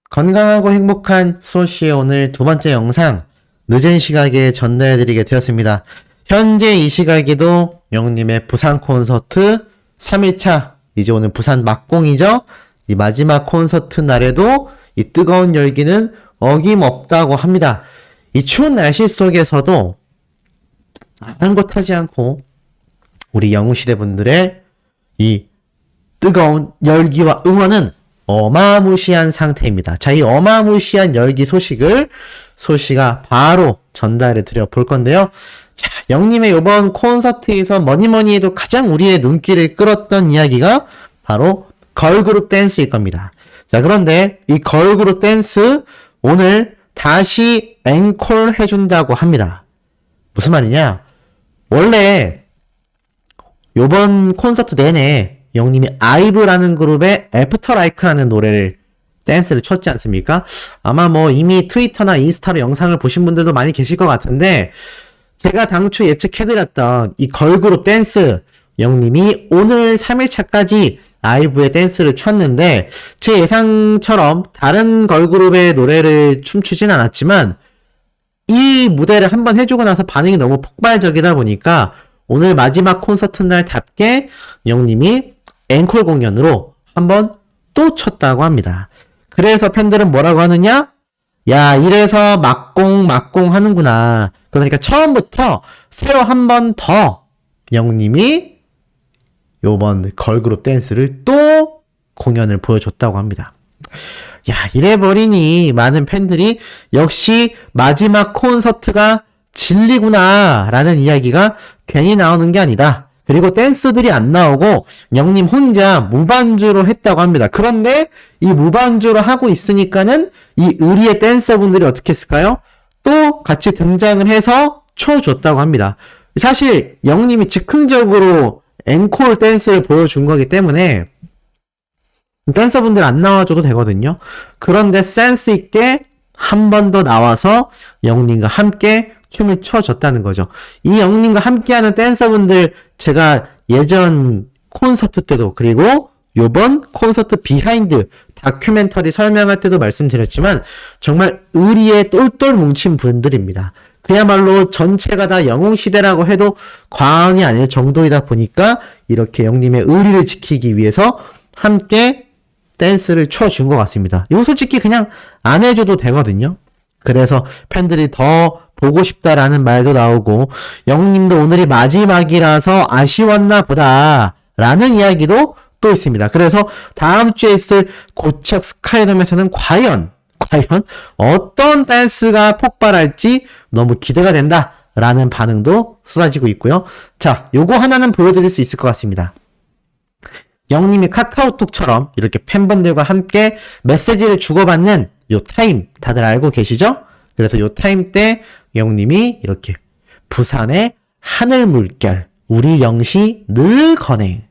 건강하고 행복한 수호씨의 오늘 두 번째 영상 늦은 시각에 전달해드리게 되었습니다. 현재 이 시각에도 영님의 부산 콘서트 3일차, 이제 오늘 부산 막공이죠. 이 마지막 콘서트 날에도 이 뜨거운 열기는 어김없다고 합니다. 이 추운 날씨 속에서도 아랑곳하지 않고 우리 영웅시대 분들의 이 뜨거운 열기와 응원은 어마무시한 상태입니다. 자, 이 어마무시한 열기 소식을 소씨가 바로 전달해 드려 볼 건데요. 자, 영님의 이번 콘서트에서 뭐니뭐니 해도 가장 우리의 눈길을 끌었던 이야기가 바로 걸그룹 댄스일 겁니다. 자, 그런데 이 걸그룹 댄스 오늘 다시 앵콜 해준다고 합니다. 무슨 말이냐? 원래 요번 콘서트 내내 영님이 아이브라는 그룹의 애프터 라이크라는 노래를 댄스를 췄지 않습니까? 아마 뭐 이미 트위터나 인스타로 영상을 보신 분들도 많이 계실 것 같은데, 제가 당초 예측해드렸던 이 걸그룹 댄스 영님이 오늘 3일차까지 아이브의 댄스를 췄는데, 제 예상처럼 다른 걸그룹의 노래를 춤추진 않았지만 이 무대를 한번 해주고 나서 반응이 너무 폭발적이다 보니까 오늘 마지막 콘서트 날답게 영님이 앵콜 공연으로 한번 또 쳤다고 합니다. 그래서 팬들은 뭐라고 하느냐? 야, 이래서 막공 하는구나. 그러니까 처음부터 새로 한 번 더 영님이 요번 걸그룹 댄스를 또 공연을 보여줬다고 합니다. 야, 이래버리니 많은 팬들이 역시 마지막 콘서트가 진리구나 라는 이야기가 괜히 나오는 게 아니다. 그리고 댄스들이 안 나오고 영님 혼자 무반주로 했다고 합니다. 그런데 이 무반주로 하고 있으니까는 이 의리의 댄서분들이 어떻게 했을까요? 또 같이 등장을 해서 춰줬다고 합니다. 사실 영님이 즉흥적으로 앵콜 댄스를 보여준 거기 때문에 댄서분들 안 나와줘도 되거든요. 그런데 센스 있게 한 번 더 나와서 영님과 함께 춤을 춰줬다는 거죠. 이 영님과 함께하는 댄서분들 제가 예전 콘서트 때도 그리고 요번 콘서트 비하인드 다큐멘터리 설명할 때도 말씀드렸지만 정말 의리에 똘똘 뭉친 분들입니다. 그야말로 전체가 다 영웅시대라고 해도 과언이 아닐 정도이다 보니까 이렇게 영님의 의리를 지키기 위해서 함께 댄스를 춰준 것 같습니다. 이거 솔직히 그냥 안 해줘도 되거든요. 그래서 팬들이 더 보고 싶다라는 말도 나오고 영님도 오늘이 마지막이라서 아쉬웠나 보다 라는 이야기도 또 있습니다. 그래서 다음 주에 있을 고척 스카이돔에서는 과연 어떤 댄스가 폭발할지 너무 기대가 된다 라는 반응도 쏟아지고 있고요. 자, 요거 하나는 보여드릴 수 있을 것 같습니다. 영님이 카카오톡처럼 이렇게 팬분들과 함께 메시지를 주고받는 요 타임 다들 알고 계시죠? 그래서 요 타임 때 영님이 이렇게 부산의 하늘 물결 우리 영시 늘 건행.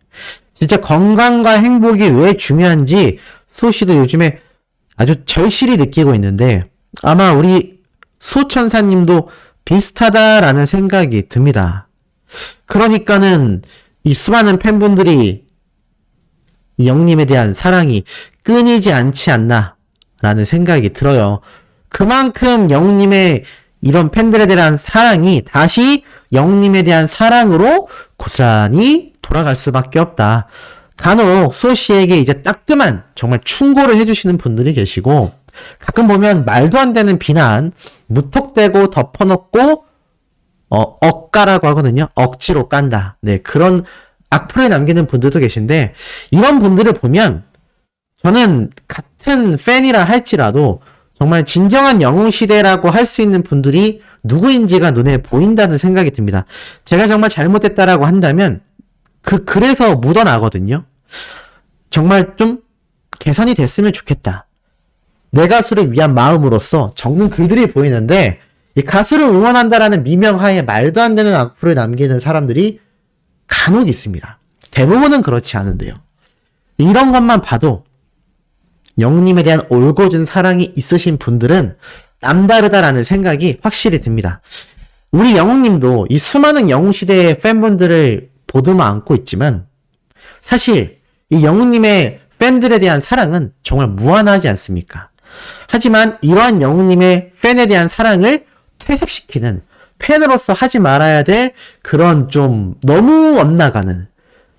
진짜 건강과 행복이 왜 중요한지 소씨도 요즘에 아주 절실히 느끼고 있는데 아마 우리 소천사님도 비슷하다라는 생각이 듭니다. 그러니까는 이 수많은 팬분들이 이 영님에 대한 사랑이 끊이지 않지 않나 라는 생각이 들어요. 그만큼 영님의 이런 팬들에 대한 사랑이 다시 영님에 대한 사랑으로 고스란히 돌아갈 수밖에 없다. 간혹 소씨에게 이제 따끔한 정말 충고를 해주시는 분들이 계시고 가끔 보면 말도 안 되는 비난 무턱대고 덮어놓고 억가라고 하거든요. 억지로 깐다. 네, 그런 악플을 남기는 분들도 계신데 이런 분들을 보면 저는 같은 팬이라 할지라도 정말 진정한 영웅시대라고 할 수 있는 분들이 누구인지가 눈에 보인다는 생각이 듭니다. 제가 정말 잘못했다라고 한다면 그래서 묻어나거든요. 정말 좀 개선이 됐으면 좋겠다. 내 가수를 위한 마음으로서 적는 글들이 보이는데 이 가수를 응원한다라는 미명하에 말도 안 되는 악플을 남기는 사람들이 간혹 있습니다. 대부분은 그렇지 않은데요. 이런 것만 봐도 영님에 대한 올곧은 사랑이 있으신 분들은 남다르다라는 생각이 확실히 듭니다. 우리 영웅님도 이 수많은 영웅시대의 팬분들을 보듬어 안고 있지만 사실 이 영웅님의 팬들에 대한 사랑은 정말 무한하지 않습니까? 하지만 이러한 영웅님의 팬에 대한 사랑을 퇴색시키는, 팬으로서 하지 말아야 될 그런 좀 너무 엇나가는,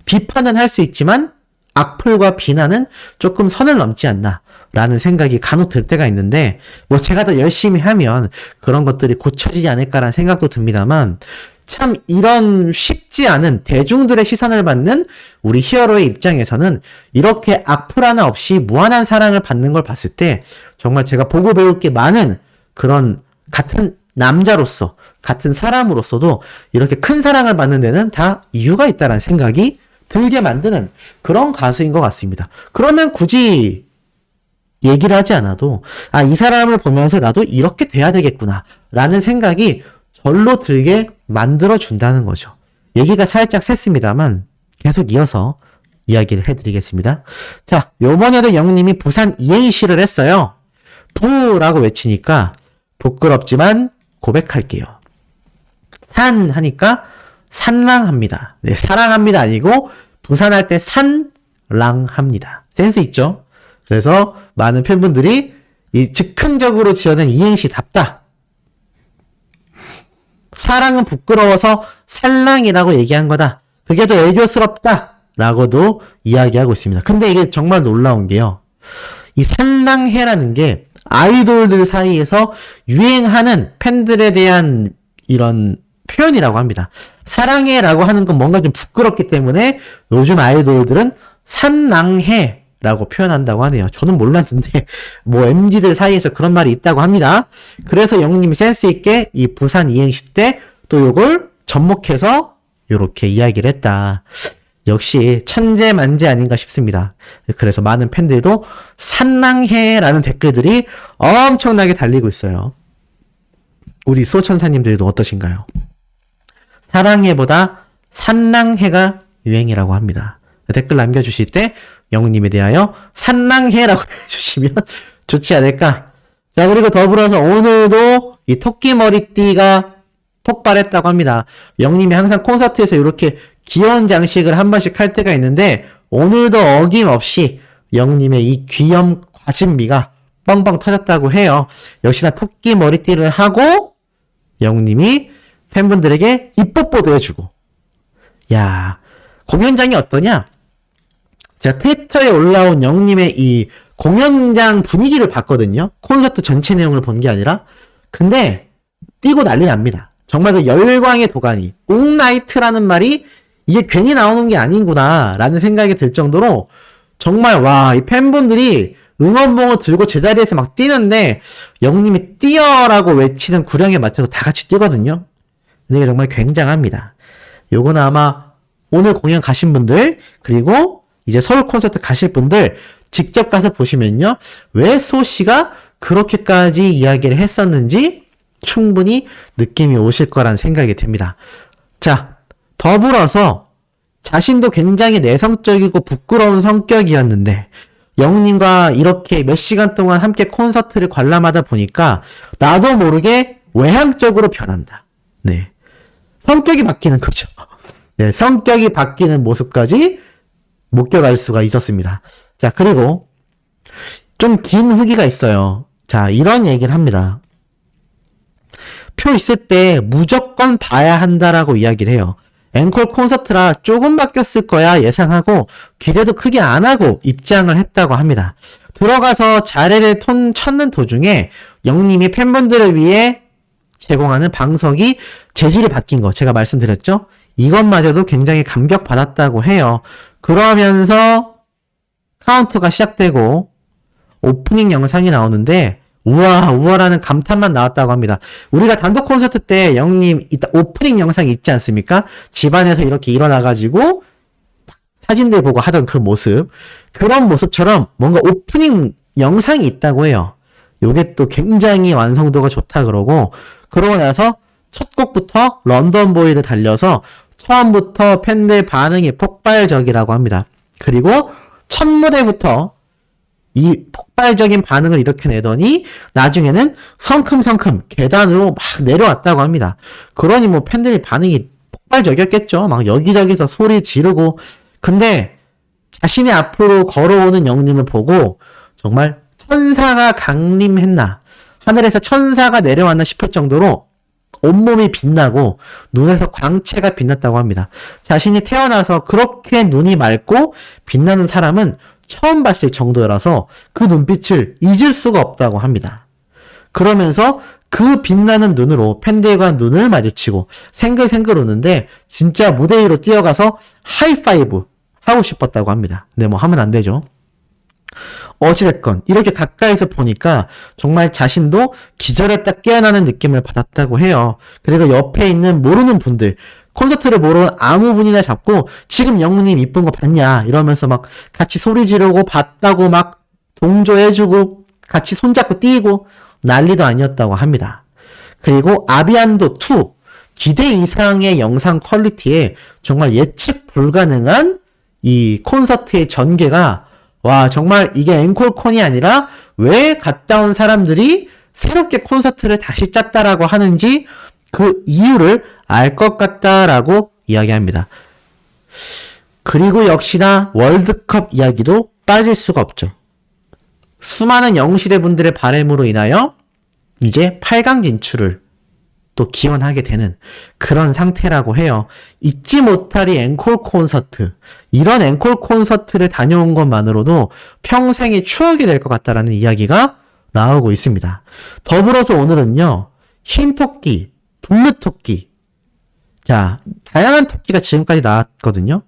비판은 할 수 있지만 악플과 비난은 조금 선을 넘지 않나 라는 생각이 간혹 들 때가 있는데, 뭐 제가 더 열심히 하면 그런 것들이 고쳐지지 않을까라는 생각도 듭니다만, 참 이런 쉽지 않은 대중들의 시선을 받는 우리 히어로의 입장에서는 이렇게 악플 하나 없이 무한한 사랑을 받는 걸 봤을 때 정말 제가 보고 배울 게 많은, 그런 같은 남자로서, 같은 사람으로서도 이렇게 큰 사랑을 받는 데는 다 이유가 있다는 생각이 들게 만드는 그런 가수인 것 같습니다. 그러면 굳이 얘기를 하지 않아도, 아, 이 사람을 보면서 나도 이렇게 돼야 되겠구나 라는 생각이 절로 들게 만들어준다는 거죠. 얘기가 살짝 샜습니다만 계속 이어서 이야기를 해드리겠습니다. 자, 요번에도 영님이 부산 이행시를 했어요. 부라고 외치니까 부끄럽지만 고백할게요. 산 하니까 산랑합니다. 네, 사랑합니다 아니고 부산할 때 산랑합니다. 센스 있죠? 그래서 많은 팬분들이 이 즉흥적으로 지어낸 이행시답다. 사랑은 부끄러워서 산랑이라고 얘기한 거다. 그게 더 애교스럽다. 라고도 이야기하고 있습니다. 근데 이게 정말 놀라운 게요. 이 산랑해라는 게 아이돌들 사이에서 유행하는 팬들에 대한 이런 표현이라고 합니다. 사랑해라고 하는 건 뭔가 좀 부끄럽기 때문에 요즘 아이돌들은 산랑해라고 표현한다고 하네요. 저는 몰랐는데 뭐 MZ들 사이에서 그런 말이 있다고 합니다. 그래서 영웅님이 센스 있게 이 부산 이행시 때 또 요걸 접목해서 요렇게 이야기를 했다. 역시 천재 만재 아닌가 싶습니다. 그래서 많은 팬들도 산랑해라는 댓글들이 엄청나게 달리고 있어요. 우리 소천사님들도 어떠신가요? 사랑해보다 산랑해가 유행이라고 합니다. 댓글 남겨주실 때 영웅님에 대하여 산랑해라고 해주시면 좋지 않을까. 자, 그리고 더불어서 오늘도 이 토끼 머리띠가 폭발했다고 합니다. 영웅님이 항상 콘서트에서 이렇게 귀여운 장식을 한 번씩 할 때가 있는데 오늘도 어김없이 영웅님의 이 귀염 과진미가 뻥뻥 터졌다고 해요. 역시나 토끼 머리띠를 하고 영웅님이 팬분들에게 입뽀뽀도 해주고. 야, 공연장이 어떠냐? 제가 트위터에 올라온 영웅님의 이 공연장 분위기를 봤거든요. 콘서트 전체 내용을 본 게 아니라. 근데 뛰고 난리 납니다. 정말 그 열광의 도가니, 웅나이트라는 말이 이게 괜히 나오는 게 아닌구나 라는 생각이 들 정도로 정말 와, 이 팬분들이 응원봉을 들고 제자리에서 막 뛰는데 영웅님이 뛰어라고 외치는 구령에 맞춰서 다 같이 뛰거든요. 근데 정말 굉장합니다. 요거는 아마 오늘 공연 가신 분들, 그리고 이제 서울 콘서트 가실 분들 직접 가서 보시면요, 왜 소씨가 그렇게까지 이야기를 했었는지 충분히 느낌이 오실 거란 생각이 듭니다. 자, 더불어서 자신도 굉장히 내성적이고 부끄러운 성격이었는데 영웅님과 이렇게 몇 시간 동안 함께 콘서트를 관람하다 보니까 나도 모르게 외향적으로 변한다. 네, 성격이 바뀌는 거죠. 네, 성격이 바뀌는 모습까지 목격할 수가 있었습니다. 자, 그리고 좀 긴 후기가 있어요. 자, 이런 얘기를 합니다. 표 있을 때 무조건 봐야 한다라고 이야기를 해요. 앵콜 콘서트라 조금 바뀌었을 거야 예상하고 기대도 크게 안 하고 입장을 했다고 합니다. 들어가서 자리를 찾는 도중에 영웅님이 팬분들을 위해 제공하는 방석이 재질이 바뀐 거 제가 말씀드렸죠? 이것마저도 굉장히 감격받았다고 해요. 그러면서 카운트가 시작되고 오프닝 영상이 나오는데 우와라는 감탄만 나왔다고 합니다. 우리가 단독 콘서트 때 영웅님 오프닝 영상이 있지 않습니까? 집안에서 이렇게 일어나가지고 사진들 보고 하던 그 모습, 그런 모습처럼 뭔가 오프닝 영상이 있다고 해요. 요게 또 굉장히 완성도가 좋다 그러고 나서 첫 곡부터 런던보이를 달려서 처음부터 팬들 반응이 폭발적이라고 합니다. 그리고 첫 무대부터 이 폭발적인 반응을 일으켜내더니 나중에는 성큼성큼 계단으로 막 내려왔다고 합니다. 그러니 뭐 팬들 반응이 폭발적이었겠죠. 막 여기저기서 소리 지르고. 근데 자신의 앞으로 걸어오는 영웅님을 보고 정말 첫 천사가 강림했나, 하늘에서 천사가 내려왔나 싶을 정도로 온몸이 빛나고 눈에서 광채가 빛났다고 합니다. 자신이 태어나서 그렇게 눈이 맑고 빛나는 사람은 처음 봤을 정도라서 그 눈빛을 잊을 수가 없다고 합니다. 그러면서 그 빛나는 눈으로 팬들과 눈을 마주치고 생글생글 웃는데 진짜 무대 위로 뛰어가서 하이파이브 하고 싶었다고 합니다. 근데 뭐 하면 안 되죠. 어찌됐건 이렇게 가까이서 보니까 정말 자신도 기절했다 깨어나는 느낌을 받았다고 해요. 그리고 옆에 있는 모르는 분들, 콘서트를 모르는 아무 분이나 잡고 지금 영웅님 이쁜 거 봤냐 이러면서 막 같이 소리 지르고 봤다고 막 동조해주고 같이 손잡고 뛰고 난리도 아니었다고 합니다. 그리고 아비안도 2 기대 이상의 영상 퀄리티에 정말 예측 불가능한 이 콘서트의 전개가 와 정말 이게 앵콜콘이 아니라 왜 갔다 온 사람들이 새롭게 콘서트를 다시 짰다라고 하는지 그 이유를 알 것 같다라고 이야기합니다. 그리고 역시나 월드컵 이야기도 빠질 수가 없죠. 수많은 영웅시대 분들의 바람으로 인하여 이제 8강 진출을 또 기원하게 되는 그런 상태라고 해요. 잊지 못할 이 앵콜 콘서트, 이런 앵콜 콘서트를 다녀온 것만으로도 평생의 추억이 될 것 같다라는 이야기가 나오고 있습니다. 더불어서 오늘은요, 흰 토끼, 블루 토끼, 자, 다양한 토끼가 지금까지 나왔거든요.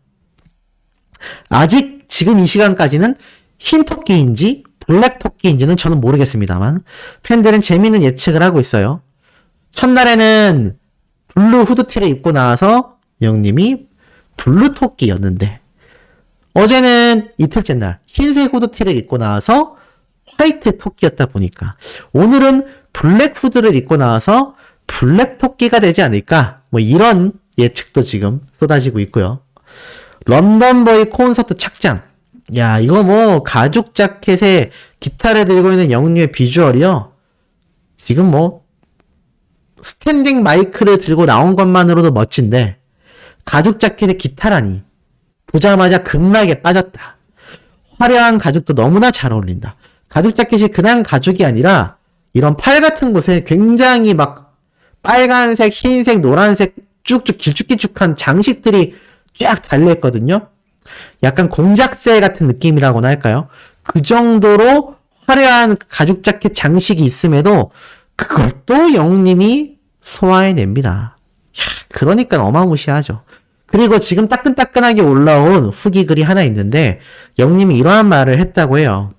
아직 지금 이 시간까지는 흰 토끼인지 블랙 토끼인지는 저는 모르겠습니다만 팬들은 재미있는 예측을 하고 있어요. 첫날에는 블루 후드티를 입고 나와서 영님이 블루 토끼였는데 어제는 이틀째 날 흰색 후드티를 입고 나와서 화이트 토끼였다 보니까 오늘은 블랙 후드를 입고 나와서 블랙 토끼가 되지 않을까 뭐 이런 예측도 지금 쏟아지고 있고요. 런던보이 콘서트 착장, 야 이거 뭐 가죽 자켓에 기타를 들고 있는 영웅님의 비주얼이요 지금 뭐 스탠딩 마이크를 들고 나온 것만으로도 멋진데 가죽 자켓에 기타라니 보자마자 극락에 빠졌다. 화려한 가죽도 너무나 잘 어울린다. 가죽 자켓이 그냥 가죽이 아니라 이런 팔 같은 곳에 굉장히 막 빨간색, 흰색, 노란색 쭉쭉 길쭉길쭉한 장식들이 쫙 달려있거든요. 약간 공작새 같은 느낌이라고나 할까요? 그 정도로 화려한 가죽 자켓 장식이 있음에도 그걸 또 영웅님이 소화해냅니다. 그러니까 어마무시하죠. 그리고 지금 따끈따끈하게 올라온 후기 글이 하나 있는데 영웅님이 이러한 말을 했다고 해요.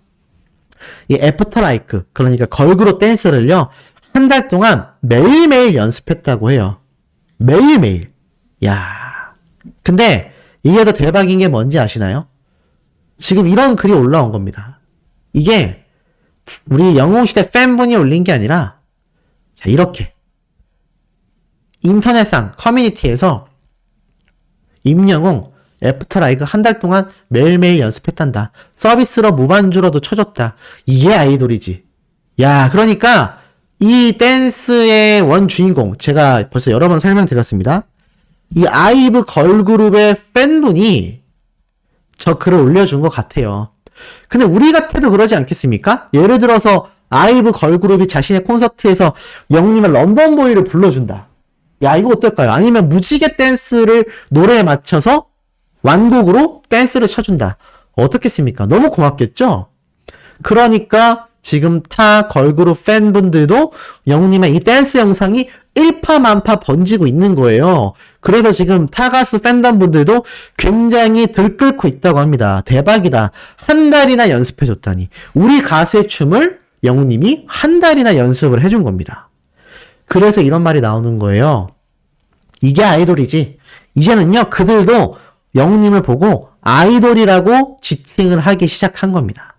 이 애프터 라이크, 그러니까 걸그룹 댄스를요 한 달 동안 매일매일 연습했다고 해요. 매일매일. 야, 근데 이게 더 대박인 게 뭔지 아시나요? 지금 이런 글이 올라온 겁니다. 이게 우리 영웅시대 팬분이 올린 게 아니라 자 이렇게 인터넷상 커뮤니티에서 임영웅 애프터 라이크 한 달 동안 매일매일 연습했단다. 서비스로 무반주로도 쳐줬다. 이게 아이돌이지. 야, 그러니까 이 댄스의 원 주인공, 제가 벌써 여러 번 설명드렸습니다. 이 아이브 걸그룹의 팬분이 저 글을 올려준 것 같아요. 근데 우리 같아도 그러지 않겠습니까? 예를 들어서 아이브 걸그룹이 자신의 콘서트에서 영웅님의 런던보이를 불러준다. 야, 이거 어떨까요? 아니면 무지개 댄스를 노래에 맞춰서 완곡으로 댄스를 쳐준다. 어떻겠습니까? 너무 고맙겠죠? 그러니까 지금 타 걸그룹 팬분들도 영웅님의 이 댄스 영상이 일파만파 번지고 있는 거예요. 그래서 지금 타 가수 팬덤분들도 굉장히 들끓고 있다고 합니다. 대박이다. 한 달이나 연습해줬다니. 우리 가수의 춤을 영웅님이 한 달이나 연습을 해준 겁니다. 그래서 이런 말이 나오는 거예요. 이게 아이돌이지. 이제는요, 그들도 영웅님을 보고 아이돌이라고 지칭을 하기 시작한 겁니다.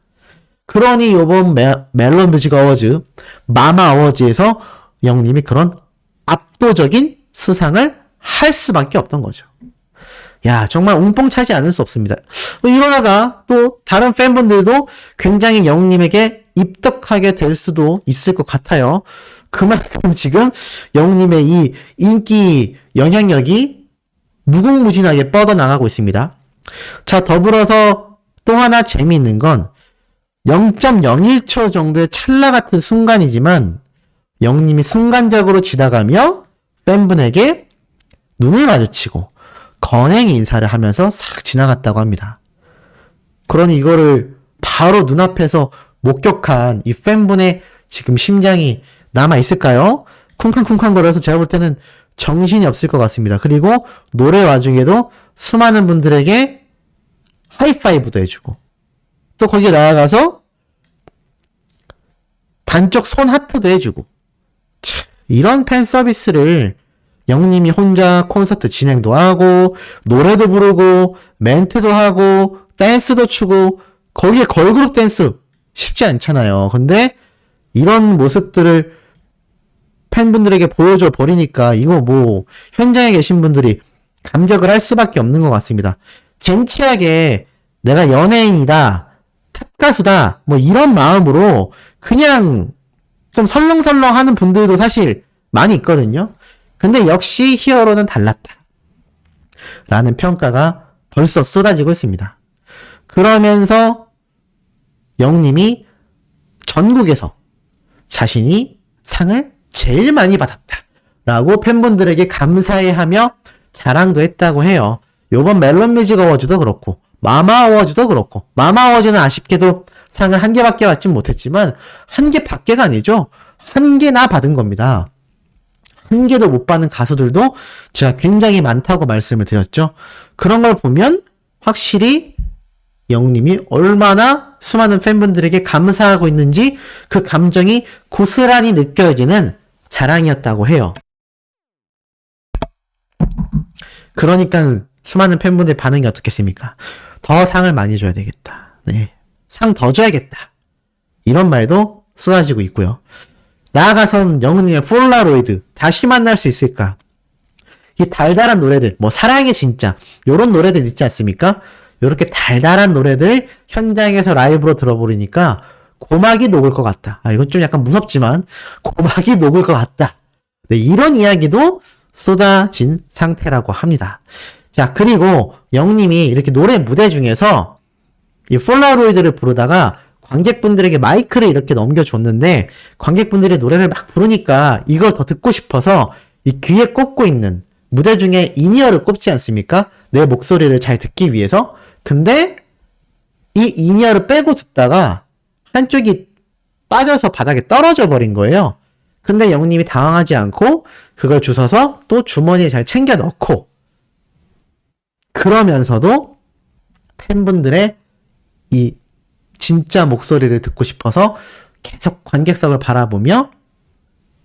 그러니 요번 멜론 뮤직 어워즈, 마마 어워즈에서 영웅님이 그런 압도적인 수상을 할 수밖에 없던 거죠. 야, 정말 웅뽕 차지 않을 수 없습니다. 이러다가 또 다른 팬분들도 굉장히 영웅님에게 입덕하게 될 수도 있을 것 같아요. 그만큼 지금 영웅님의 이 인기 영향력이 무궁무진하게 뻗어나가고 있습니다. 자, 더불어서 또 하나 재미있는 건 0.01초 정도의 찰나 같은 순간이지만 영님이 순간적으로 지나가며 팬분에게 눈을 마주치고 건행 인사를 하면서 싹 지나갔다고 합니다. 그러니 이거를 바로 눈앞에서 목격한 이 팬분의 지금 심장이 남아있을까요? 쿵쾅쿵쾅 거려서 제가 볼 때는 정신이 없을 것 같습니다. 그리고 노래 와중에도 수많은 분들에게 하이파이브도 해주고 또 거기에 나아가서 단쪽 손 하트도 해주고 이런 팬 서비스를 영님이 혼자 콘서트 진행도 하고 노래도 부르고 멘트도 하고 댄스도 추고 거기에 걸그룹 댄스 쉽지 않잖아요. 근데 이런 모습들을 팬분들에게 보여줘 버리니까 이거 뭐 현장에 계신 분들이 감격을 할 수밖에 없는 것 같습니다. 젠치하게 내가 연예인이다, 탑가수다 뭐 이런 마음으로 그냥 좀 설렁설렁 하는 분들도 사실 많이 있거든요. 근데 역시 히어로는 달랐다 라는 평가가 벌써 쏟아지고 있습니다. 그러면서 영님이 전국에서 자신이 상을 제일 많이 받았다 라고 팬분들에게 감사해하며 자랑도 했다고 해요. 요번 멜론 뮤직 어워즈도 그렇고 마마 어워즈도 그렇고 마마 어워즈는 아쉽게도 상을 한 개밖에 받진 못했지만 한 개밖에가 아니죠. 한 개나 받은 겁니다. 한 개도 못 받는 가수들도 제가 굉장히 많다고 말씀을 드렸죠. 그런 걸 보면 확실히 영님이 얼마나 수많은 팬분들에게 감사하고 있는지 그 감정이 고스란히 느껴지는 자랑이었다고 해요. 그러니까 수많은 팬분들의 반응이 어떻겠습니까? 더 상을 많이 줘야 되겠다. 네, 상 더 줘야겠다. 이런 말도 쏟아지고 있고요. 나아가선 영은이의 폴라로이드 다시 만날 수 있을까? 이 달달한 노래들, 뭐 사랑의 진짜 요런 노래들 있지 않습니까? 요렇게 달달한 노래들 현장에서 라이브로 들어버리니까 고막이 녹을 것 같다. 이건 좀 약간 무섭지만 고막이 녹을 것 같다. 네, 이런 이야기도 쏟아진 상태라고 합니다. 자, 그리고 영님이 이렇게 노래 무대 중에서 이 폴라로이드를 부르다가 관객분들에게 마이크를 이렇게 넘겨줬는데 관객분들이 노래를 막 부르니까 이걸 더 듣고 싶어서 이 귀에 꽂고 있는 무대 중에 인이어를 꼽지 않습니까? 내 목소리를 잘 듣기 위해서. 근데 이 인이어를 빼고 듣다가 한쪽이 빠져서 바닥에 떨어져 버린 거예요. 근데 영님이 당황하지 않고 그걸 주워서 또 주머니에 잘 챙겨 넣고 그러면서도 팬분들의 이 진짜 목소리를 듣고 싶어서 계속 관객석을 바라보며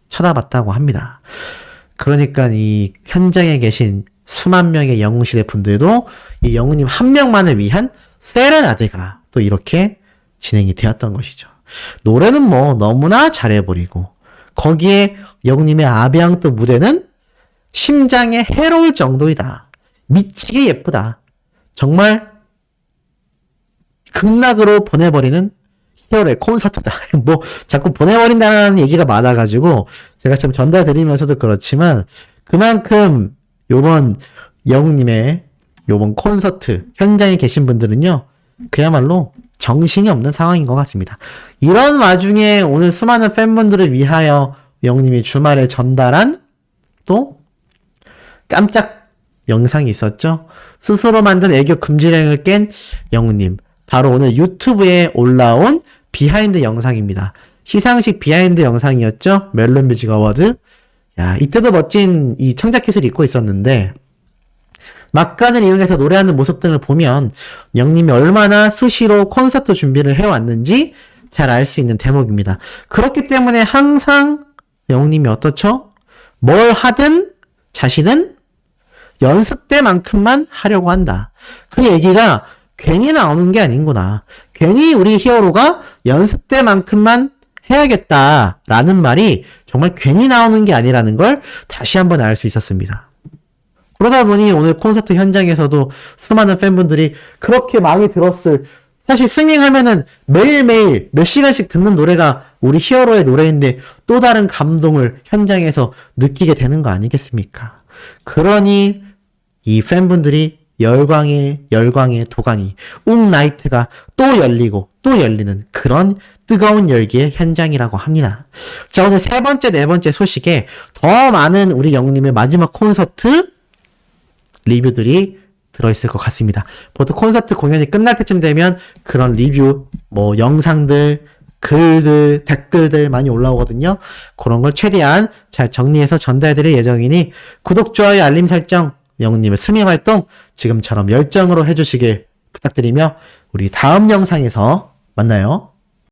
쳐다봤다고 합니다. 그러니까 이 현장에 계신 수만 명의 영웅시대 분들도 이 영웅님 한 명만을 위한 세레나데가 또 이렇게 진행이 되었던 것이죠. 노래는 뭐 너무나 잘해버리고 거기에 영웅님의 아비앙또 무대는 심장에 해로울 정도이다. 미치게 예쁘다. 정말 극락으로 보내버리는 히어로의 콘서트다. 뭐 자꾸 보내버린다는 얘기가 많아가지고 제가 참 전달드리면서도 그렇지만 그만큼 요번 영웅님의 요번 콘서트 현장에 계신 분들은요 그야말로 정신이 없는 상황인 것 같습니다. 이런 와중에 오늘 수많은 팬분들을 위하여 영웅님이 주말에 전달한 또 깜짝 영상이 있었죠. 스스로 만든 애교 금지령을 깬 영웅님. 바로 오늘 유튜브에 올라온 비하인드 영상입니다. 시상식 비하인드 영상이었죠. 멜론 뮤직 어워드. 야, 이때도 멋진 이 청자켓을 입고 있었는데 막간을 이용해서 노래하는 모습 등을 보면 영님이 얼마나 수시로 콘서트 준비를 해왔는지 잘 알 수 있는 대목입니다. 그렇기 때문에 항상 영님이 어떻죠? 뭘 하든 자신은 연습 때만큼만 하려고 한다. 그 얘기가 괜히 나오는 게 아닌구나. 괜히 우리 히어로가 연습 때만큼만 해야겠다라는 말이 정말 괜히 나오는 게 아니라는 걸 다시 한번 알 수 있었습니다. 그러다 보니 오늘 콘서트 현장에서도 수많은 팬분들이 그렇게 많이 들었을, 사실 스밍하면은 매일매일 몇 시간씩 듣는 노래가 우리 히어로의 노래인데 또 다른 감동을 현장에서 느끼게 되는 거 아니겠습니까? 그러니 이 팬분들이 열광의 도가니, 웅나이트가 또 열리고 또 열리는 그런 뜨거운 열기의 현장이라고 합니다. 자, 오늘 세 번째, 네 번째 소식에 더 많은 우리 영님의 마지막 콘서트 리뷰들이 들어있을 것 같습니다. 보통 콘서트 공연이 끝날 때쯤 되면 그런 리뷰, 영상들, 글들, 댓글들 많이 올라오거든요. 그런 걸 최대한 잘 정리해서 전달드릴 예정이니 구독, 좋아요, 알림 설정, 영님의 스밍 활동 지금처럼 열정으로 해주시길 부탁드리며 우리 다음 영상에서 만나요.